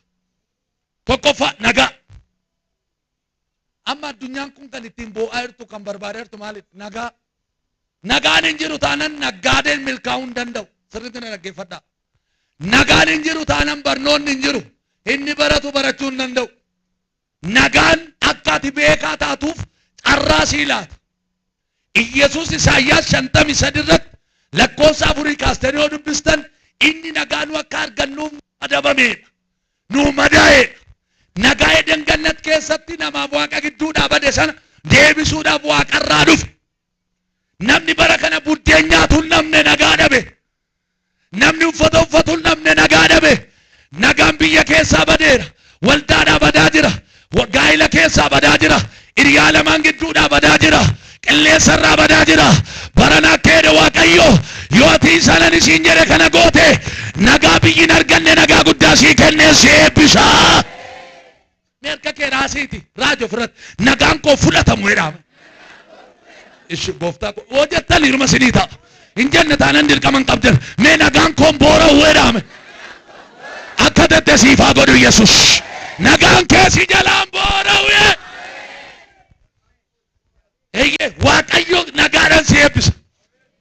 Tokkoffaa nagaa. Amma addunyaan kun kan ittiin boo'aa jirtu kan barbaadaa jirtu maaliif? Nagaa. Nagaan hin jiru taanan naggaadeen milkaa'uu hin danda'u. Sirriitti na dhaggeeffadhaa. Nagaan hin jiru taanan barnoonni hin jiru. Inni baratu barachuu hin danda'u. Nagaan akka ati beekaa taatuuf carraa sii laata. Iyyasuus Isaayyaas 53 irratti lakkoofsa 4 kaastanii yoo dubbistan inni nagaa nu akka argannuuf adabameedha. Nu madaa'eedha. Nagaa Eden Gannat keessatti namaaf Waaqa gidduudhaa bade sana deebisuudhaaf Waaqarraa dhufe. Namni bara kana buddeen nyaatu namne nagaa dhabe. Namni uffata uffatu namne nagaa dhabe. Nagaan biyya keessaa badeera. Waldaadhaa badaa jira. Gaa'ila keessaa badaa jira. Hiriyaa lamaan gidduudhaa badaa jira. Qilleensarraa badaa jira. Barana keede Waaqayyo yoo ati isanan isiin jedhe kana goote nagaa biyyin arganne nagaa guddaa sii kennee si eebbisaa. Meerka kee raasiiti raajo ofirratti nagaan koo fudhatamu jedhama. Ishi gooftaa koo yoo jettan hirma sinii ta'a. Hin jenne taanan dirqaman qabdan mee nagaan koon boora'u jedhame. Akka deddesiifaa godhu Yesus. Nagaan keessi jalaan boora'u. Eeyyee Waaqayyo nagaadhaan si eebbisa.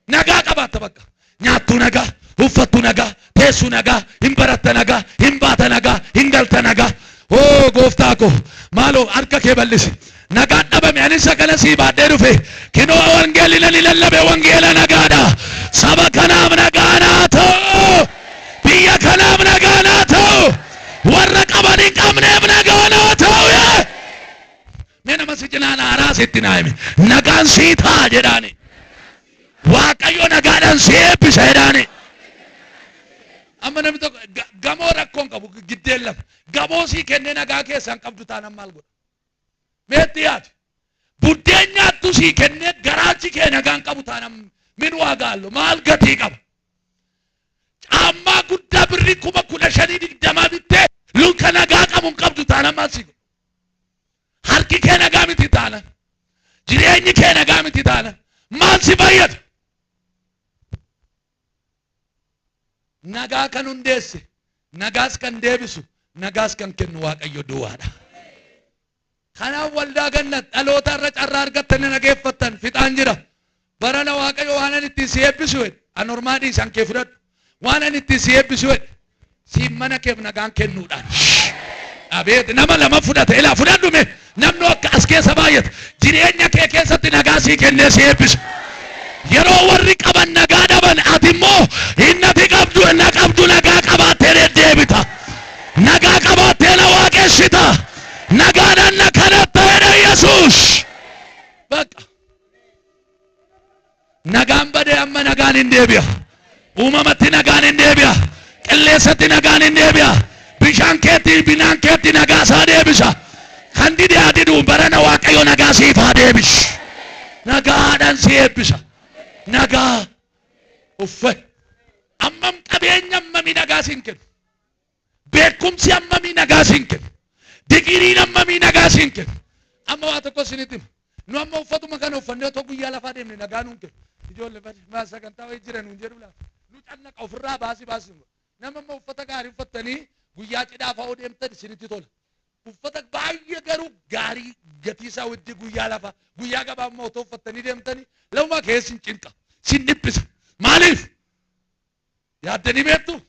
Nagaa qabaatta bakka. Nyaattuu nagaa, uffattuu nagaa, teessu nagaa, hin baratta nagaa, hin baata nagaa, hin galta nagaa. Oo gooftaa ko maaloo harka kee bal'isi. Nagaan dhabame ani sagala sii baadhee dhufe. Kinoo wangeelli nani lallabe wangeela nagaadha. Saba kanaaf nagaan haa ta'u. Biyya kanaaf nagaan haa ta'u. Warra qaban hin qabneef nagaan haa ta'u. Mee nama si cinaan haaraa sitti naa himi. Nagaan sii ta'a jedhaani. Waaqayyo nagaadhaan si eebbisa jedhaani. Amma namni tokko gamoo rakkoon qabu giddeen lafa. Gamoo sii kennee nagaa keessaan qabdu taanaan maal godha? Meetti yaadu. Buddeen nyaattu sii kennee garaachi kee nagaan qabu taanaan min waa gaallu maal gatii qaba? Caammaa guddaa birrii 15,020 bittee luka nagaa qabu hin qabdu taanaan maal sii godha? Harki kee nagaa miti taanaan. Jireenyi kee nagaa miti taanaan. Maal si fayyada? Nagaa kan hundeesse, nagaas kan deebisu, nagaas kan kennu Waaqayyo duwwaadha. Kanaaf waldaa gannat dhaloota irra carraa argattanii nageeffattan fixaan jira. Barana Waaqayyo waan ani ittiin si eebbisu jedhe anormaa dhiisan kee fudhadhu. Waan ani ittiin si eebbisu jedhe siin mana keef nagaan kennuudhaan. Abeet nama lama fudhate ilaa fudhadhume namni akka as keessa baay'ate jireenya kee keessatti nagaa sii kennee si eebbisu. Yeroo warri qaban nagaa dhaban ati immoo innati qabdu nagaa qabaattee deddeebita. Nagaa qabaattee na waaqessita. Nagaadhaan na kadhatta jedha Yesuus. Bakka. Nagaan badee amma nagaan hin deebi'a. Uumamatti nagaan hin deebi'a. Qilleensatti nagaan hin deebi'a. Bishaan keetti binaan keetti nagaa isaa deebisa. Kan dide adidu barana Waaqayyo nagaa siif haa deebisu. Nagaadhaan si eebbisa. Nagaa uffe ammam qabeenya ammamii nagaa siin kennu. Beekumsi ammamii nagaa siin kennu. Digiriin ammamii nagaa siin kennu. Amma waa tokko isinitti hima. Nu amma uffatuma kana uffannee otoo guyyaa lafaa deemne nagaa nuun kennu. Ijoollee maa sagantaa wayii jira nuun jedhu laata. Nu cannaqa ofirraa baasii. Nama amma uffata gaarii uffattanii guyyaa cidhaa fa'oo deemtan isinitti tola. Uffata baay'ee garuu gaarii gatii isaa wajji guyyaa lafaa guyyaa gabaabaa otoo uffattanii deemtanii lafumaa keessin cinqa sin dhiphisa. Maaliif? Yaaddanii beektu?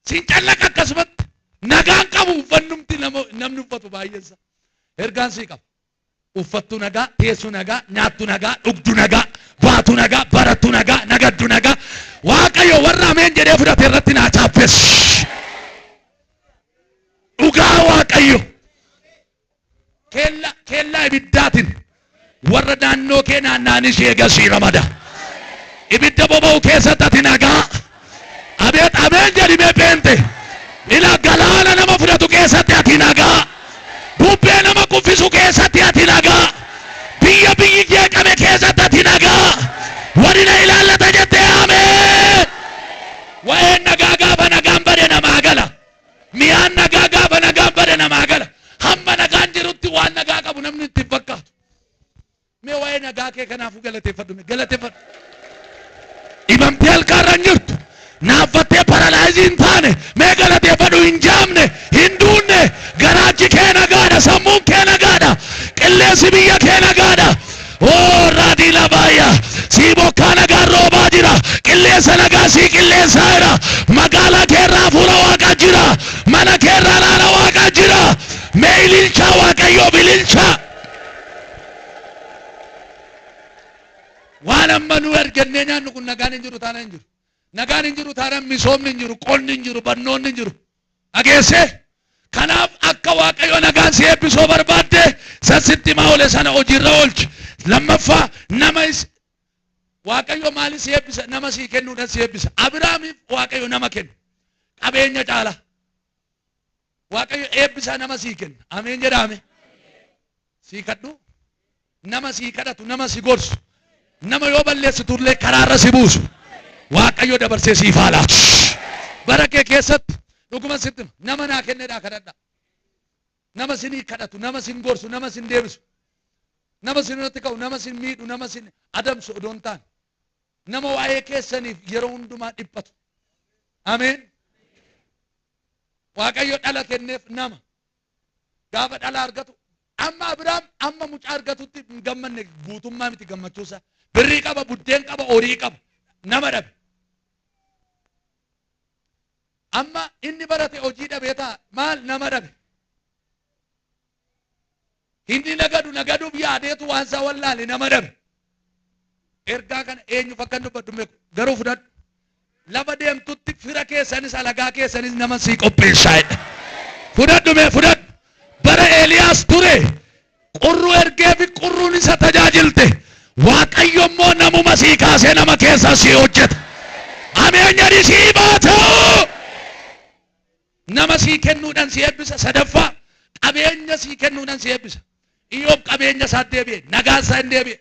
Sin callaqa akkasumatti nagaan qabu uffannumti namni uffatu baay'eensa. Ergaan sii qaba. Uffattu nagaa, teessu nagaa, nyaattu nagaa, dhugdu nagaa, baatu nagaa, barattu nagaa, nagaddu nagaa. Waaqayyo warra ameen jedhee fudhate irratti naa chaappes. Dhugaa Waaqayyo. Keellaa ibiddaatiin warra naannoo kee naannaan ishee gasii ramada. Ibidda boba'u keessatti ati nagaa. Abeet ameen jedhimee beente. Ila galaana nama fudhatu keessatti ati nagaa. Bubbee nama kuffisu keessatti ati nagaa. Biyyi jeeqame keessatti ati nagaa. Warina ilaallata jettee ameen. Waa'een nagaa gaafa nagaan bade namaa gala. Miyaan nagaa gaafa nagaan bade namaa gala. Hamma nagaan jirutti waan nagaa qabu namni itti fakkaatu. Mee waa'ee nagaa kee kanaafuu galateeffadhu. Dhibamtee halkaarra hin jirtu. Naaffattee paralaayizii hin taane. Mee galateeffadhu hin jaamne hin duunne. Garaachi kee nagaadha. Sammuun kee nagaadha. Qilleensi biyya kee nagaadha. Oo raadii labaayyaa. Sii bokkaa nagaan roobaa jira. Qilleensa nagaa sii qilleensaa jira. Magaalaa keerraa fuula Waaqaa jira. Mana keerraa laala Waaqaa jira. Mee ililchaa Waaqayyoo bililchaa. Waan amma nu ergannee nyaannu kun nagaan hin jiru taanaan hin jiru. Nagaan hin jiru taanaan misoomni hin jiru, qonni hin jiru, barnoonni hin jiru. Dhageessee? Kanaaf akka Waaqayyo nagaan si eebbisoo barbaadde sasitti maa'ole sana hojiirra oolchi. Lammaffaa Waaqayyo maali si eebbisa? Nama sii kennuudhaan si eebbisa. Abiraamiif Waaqayyo nama kenna. Qabeenya caala. Waaqayyo eebbisa nama sii kenna. Ameen jedhaame. Sii kadhu. Nama sii kadhatu, nama si gorsu. Nama yoo balleessitullee karaarra si buusu. Waaqayyo dabarsee siif haa laatu. Bara kee keessatti dhuguma sitti nama naa kennedhaa kadhadha. Nama sinii kadhatu, nama sin gorsu, nama sin deebisu. Nama sin irratti ka'u, nama sin miidhu, nama sin adamsu odoon ta'an. Nama waa'ee keessaniif yeroo hundumaa dhiphatu. Ameen. Waaqayyo dhala kenneef nama. Gaafa dhala argatu. Amma Abiraam amma mucaa argatutti hin gammanne guutummaa miti gammachuusaa. Birrii qaba, buddeen qaba, horii qaba. Nama dhabe. amma inni barate hojii dhabeeta maal nama dhabe inni nagaduuf yaadeetu waan isaa wallaale nama dhabe ergaa kana eenyu fakkan dubbadhu meeku garuu fudhadhu lafa deemtutti fira keessanis alagaa keessanis nama sii qopheessaa jedha fudhadhu mee fudhadhu bara Eeliyaas ture qurru ergee fi qurruun isa tajaajilte Waaqayyo immoo namuma sii kaasee nama keessa sii hojjeta ameen jedhi sii baatu nama sii kennuudhaan si eebbisa sadaffaa qabeenya sii kennuudhaan si eebbisa Iyyoob qabeenya isaa deebi'e nagaa isaa hin deebi'e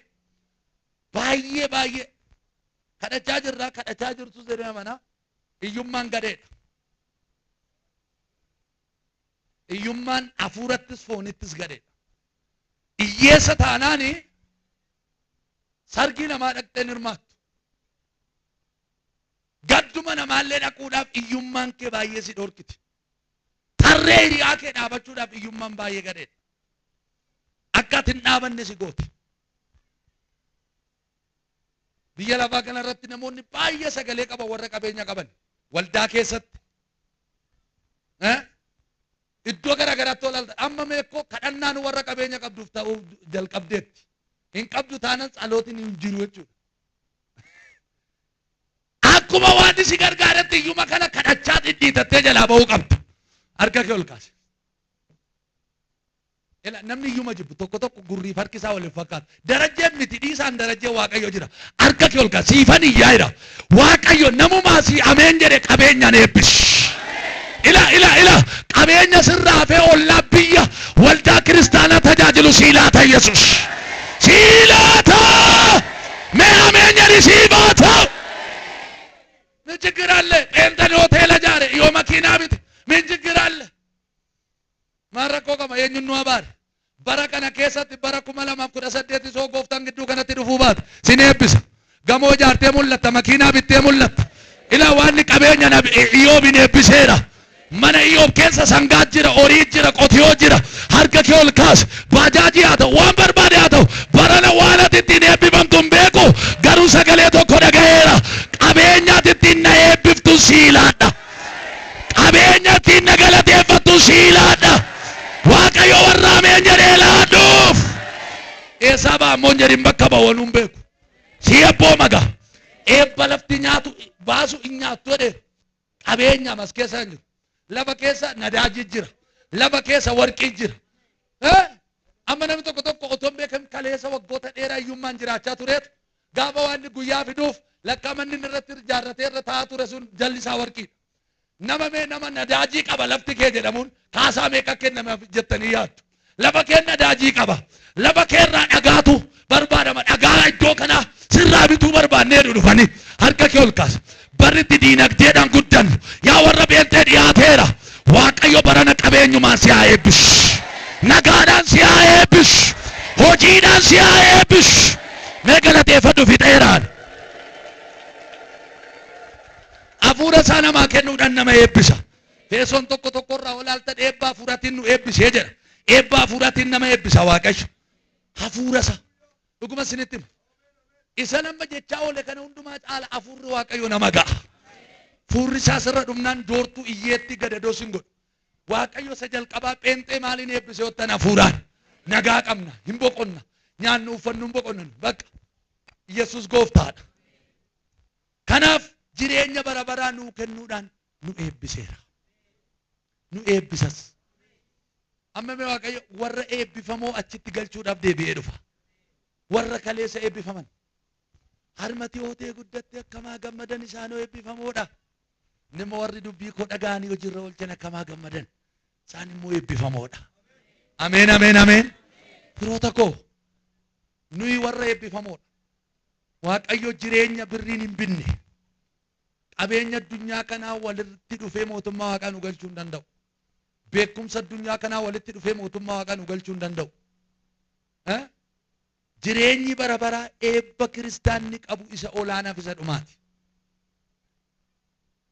baay'ee kadhachaa jirtu jedhee mana iyyummaan gadheedha iyyummaan hafuurattis foonittis gadheedha iyyeessa taanaani sargii namaa dhaqxeen hirmaattu gadduma namaallee dhaquudhaaf iyyummaan kee baay'ee si dhorkiti tarree hiriyaa kee dhaabachuudhaaf iyyummaan baay'ee gadheedha akka ati hin dhaabanne si gooti biyya lafaa kana irratti namoonni baay'ee sagalee qaban warra qabeenya qaban waldaa keessatti iddoo garagaraatti olaalta amma meekkoo kadhannaan warra qabeenya qabduuf ta'uu jalqabdeetti hin qabdu taanan tsalootiin hin jiru jechuudha akkuma waan si gargaaretti iyyuma kana kadhachaa dhidhiitattee jalaa ba'uu qabdu harka kee ol kaase namni iyyuma jibbu tokko gurriif harki isaa waliin fakkaata darajeen miti dhiisaan darajee Waaqayyo jira harka kee ol kaase siifan iyyaa jira Waaqayyo namumaa si ameen jedhe qabeenyaan eebbis ila qabeenya sirraa hafee ollaa biyya waldaa kiristaanaa tajaajilu siilaata Yesus siilaata mee ameen jedhi siibaata ምን ችግር አለ ጴንጤን ሆቴል ጃሬ ዮ መኪና ቢት ምን ችግር አለ ማረቆ ቀማ የኝኑ አባር በረከነ ከሰት በረኩ መለማም ኩደሰደት ሶ ጎፍታን ግዱ ከነት ድፉባት ሲኔብስ ገሞ ጃርቴ ሙለት መኪና ቢቴ ሙለት ኢላ ዋን ቀበኛ ነብ ኢዮብ ኔብሴራ መነ ኢዮብ ከሰ ሰንጋት ጅራ ኦሪ ጅራ ቆቲዮ ጅራ harka kee ol kaas baajaaji haa ta'u waan barbaade haa ta'u barana waanati ittiin eebbifamtuun beeku garuu sagalee tokko dhagaheera qabeenyaati ittiin na eebbiftu siilaadha qabeenya ittiin na galateeffattu siilaadha Waaqayyo warra ameen jedhee laadhuuf eessaa baammoon jedhin bakka bawwanuun beeku si ebboo maga eebba lafti nyaatu baasu hin nyaattu jedhe qabeenya mas keessa hin jiru lafa keessa nadaajii jira lafa keessa warqii jira amma namni tokko otoon beekam kaleessa waggoota dheeraa iyyummaan jiraachaa tureetu gaafa waan guyyaa fiduuf lakkamanni irratti jaarratee irra taa'aa ture sun jallisaa warqii nama nadaajii qaba lafti kee jedhamuun kaasaa meeqa kennama jettanii yaaddu lafa kee nadaajii qaba lafa kee irraa dhagaatu barbaadama dhagaa iddoo kanaa sirraa bituu barbaannee dhufanii harka kee ol kaasa barritti diinagdeedhaan guddannu yaa warra beentee dhiyaateera Waaqayyo barana qabeenyumaan si haa eebbisu nagaadhaan si haa eebbisu hojiidhaan si haa eebbisu mee galateeffadhu fixeeraan hafuura isaa namaa kennuudhaan nama eebbisa teessoon tokko irraa olaalta eebba hafuuratiin nu eebbisee jedha eebba hafuuratiin nama eebbisa Waaqayyo hafuura isaa dhuguma isinitti himu isa nama jechaa oole kana hundumaa caala hafuurri Waaqayyo nama ga'a fuurri isaa sirra dhumnaan doortuu iyyeetti gadadoo sin godhu Waaqayyo isa jalqabaa pheenxee maaliin eebbisee ottan hafuuraan nagaa qabna hin boqonna nyaannu uffannu hin boqonnan bakka Yesus gooftaadha kanaaf jireenya bara baraa nuu kennuudhaan nu eebbiseera nu eebbisas amma mee Waaqayyo warra eebbifamoo achitti galchuudhaaf deebi'ee dhufa warra kaleessa eebbifaman harmati hootee guddatte akkamaa gammadan isaanoo eebbifamoodha nama warri dubbii koo dhagaanii hojiirra oolchan akkamaa gammadan isaan immoo eebbifamoodha ameen firoota koo nuyi warra eebbifamoodha Waaqayyo jireenya birriin hin binne qabeenya addunyaa kanaa walitti dhufee mootummaa Waaqaa nu galchuu hin danda'u beekumsa addunyaa kanaa walitti dhufee mootummaa Waaqaa nu galchuu hin danda'u jireenyi bara baraa eebba kiristaanni qabu isa olaanaaf isa dhumaati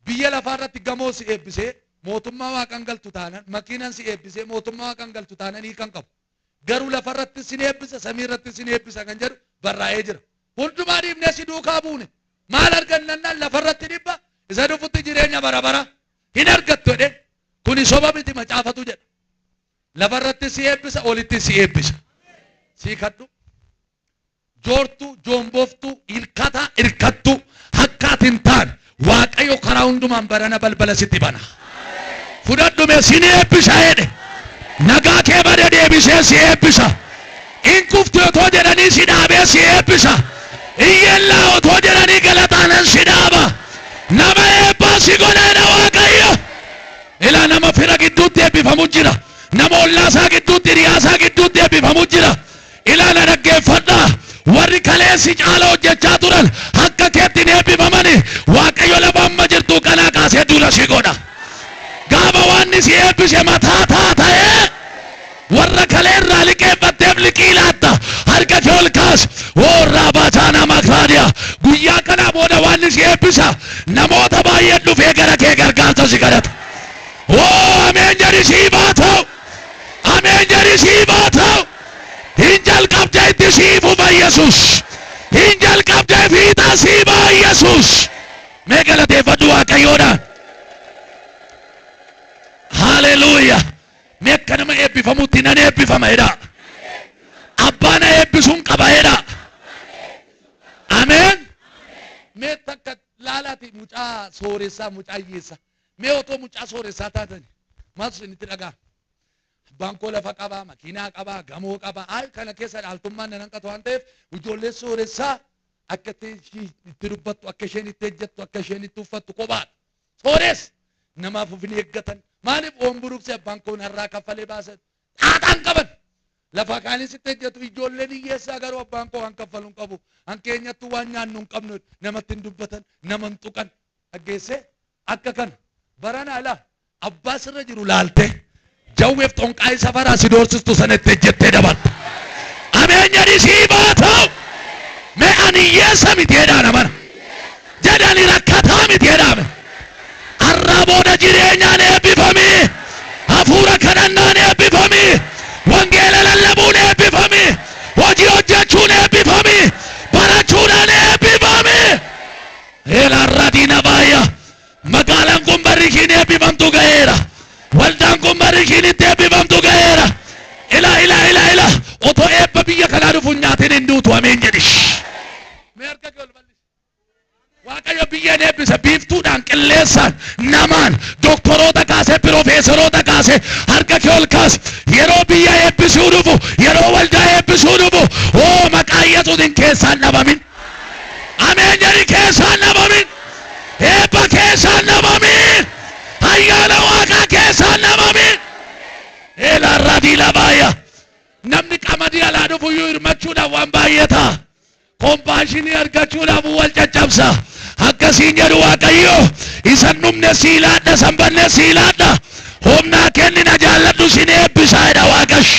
biyya lafaa irratti gamoo si eebbisee mootummaa Waaqaan galtu taanan makiinaan si eebbisee mootummaa Waaqaan galtu taanan hiikan qabu garuu lafa irratti sin eebbisa samii irratti sin eebbisa kan jedhu barraa'ee jira hundumaa dhiibnee si duukaa buune maal argannannaan lafa irratti dhibba isa dhufutti jireenya bara bara hin argattu jedhe. Kuni soba miti macaafatu jedha. Lafarratti si eebbisa, olitti si eebbisa. Sii kadhu. Joortu, joomboftu, hirkata, hirkattu, hakkaat hin taane Waaqayyo karaa hundumaan barana balbala sitti bana. Fudhadhume sin eebbisa jedhe. Nagaa kee bada deebisee si eebbisa. In kuftu otoo jedhanii si dhaabee si eebbisa. Iyyellaa otoo jedhanii galataanan si dhaaba. Nama eebbaa si godheedha Waaqayyo. Ilaa nama fira gidduutti eebbifamu jira. Nama ollaasaa gidduutti, hiriyaasaa gidduutti eebbifamu jira. Ilaa na dhaggeeffadhaa. Warri kaleessi caala hojjechaa turan akka keetti eebbifamani. Waaqayyo lafa amma jirtu kanaa kaasee duula si godha. Gaafa waan si eebbise mataa ta'ee warra kaleerraa liqeeffatteef liqii laatta. Harka kee ol kaas. Warra baataana makaadiyaa. Guyyaa kanaa booda waan si eebbisa. Namoota baay'ee dhufee gara kee gargaarsa si kadhata. Ameen jedhi siifaa ta'u. Ameen jedhi siifaa ta'u. Hin jalqabdee itti siifuuf Yesus. Hin jalqabdee fiixaa siifaa Yesus. Mee galateeffadhu Waaqayyoodhaan. Haleluuyaa. Mee akka nama eebbifamutti nan eebbifama jedha. Abbaa na eebbisuun qaba jedha. Ameen. Mee takka laalaati mucaa sooressaa mucaa hiyyeessaa. Mee otoo mucaa sooressaa taatani maaltu isinitti dhaga'ama? Abbaan koo lafa qabaa, makiinaa qabaa, gamoo qabaa. Kana keessa dhaaltummaan nan hanqatu waan ta'eef ijoollee sooressaa akka itti dubbattu, akka isheen itti ejjettu, akka isheen itti uffattu kophaadha. Soores namaaf of hin eeggatan. Maaliif oomburuuksi abbaan koo har'aa kaffalee baasan? Xaaxaan qaban. Lafa kaanis itti ejjetu ijoolleen hiyyeessaa garuu abbaan koo waan kaffalu hin qabu. Hankeenyattu waan nyaannu hin qabnu namatti hin dubbatan, nama hin tuqan. Dhaggeessee akka kana barana ala abbaa sirra jiru laalte jawweef xonqaa safaraa si doorsistu sanatti ejjettee dabarta. Ameen jedhi siifaa ta'u. Mee ani hiyyeessa miti jedhaa namana. Jedhani rakkataa miti jedhame. Har'aa booda jireenyaan eebbifamii. Hafuura kadhannaan eebbifamii. Wangeela lallabuun eebbifamii. Hojii hojjechuun eebbifamii. Barachuudhaan eebbifamii. Eelarra diina baay'aa. Magaalaan kun barri ishiin eebbifamtu ga'eera. Waldaan kun barri ishiin itti eebbifamtu ga'eera. Ila. Otoo eebba biyya kanaa dhufuun nyaatiin hin duutu ameen jedhi. Mee harka kee ol bal'isi. Waaqayyo biyyeen eebbisa biiftuudhaan qilleensaan namaan doktoroota kaasee pirofeesoroota kaasee harka kee ol kaas. Yeroo biyya eebbisuu dhufu yeroo waldaa eebbisuu dhufu maqaa Yesuusiin keessaan dhabamin. Ameen jedhi keessaan dhabamin. Eebba keessaan dhabamin. Ayyaana Waaqaa keessaan dhabamin. Eelarra diila baay'aa. Namni qamadii alaa dhufuyyuu hirmachuudhaaf waan baay'ata. Kompaashinii argachuudhaaf wal caccabsa. Akkasiin jedhu Waaqayyo isan dhumne siilaadha sanbanne siilaadha. Humnaa kennina jaalladhu sin eebbisaa jedha Waaqash.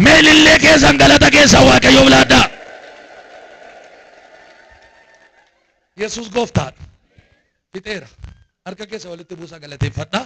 Meelillee keessan galata keessa Waaqayyoof laadha. Yesus gooftaadha. Fixeera. Harka keessa walitti buusaa galateeffadha.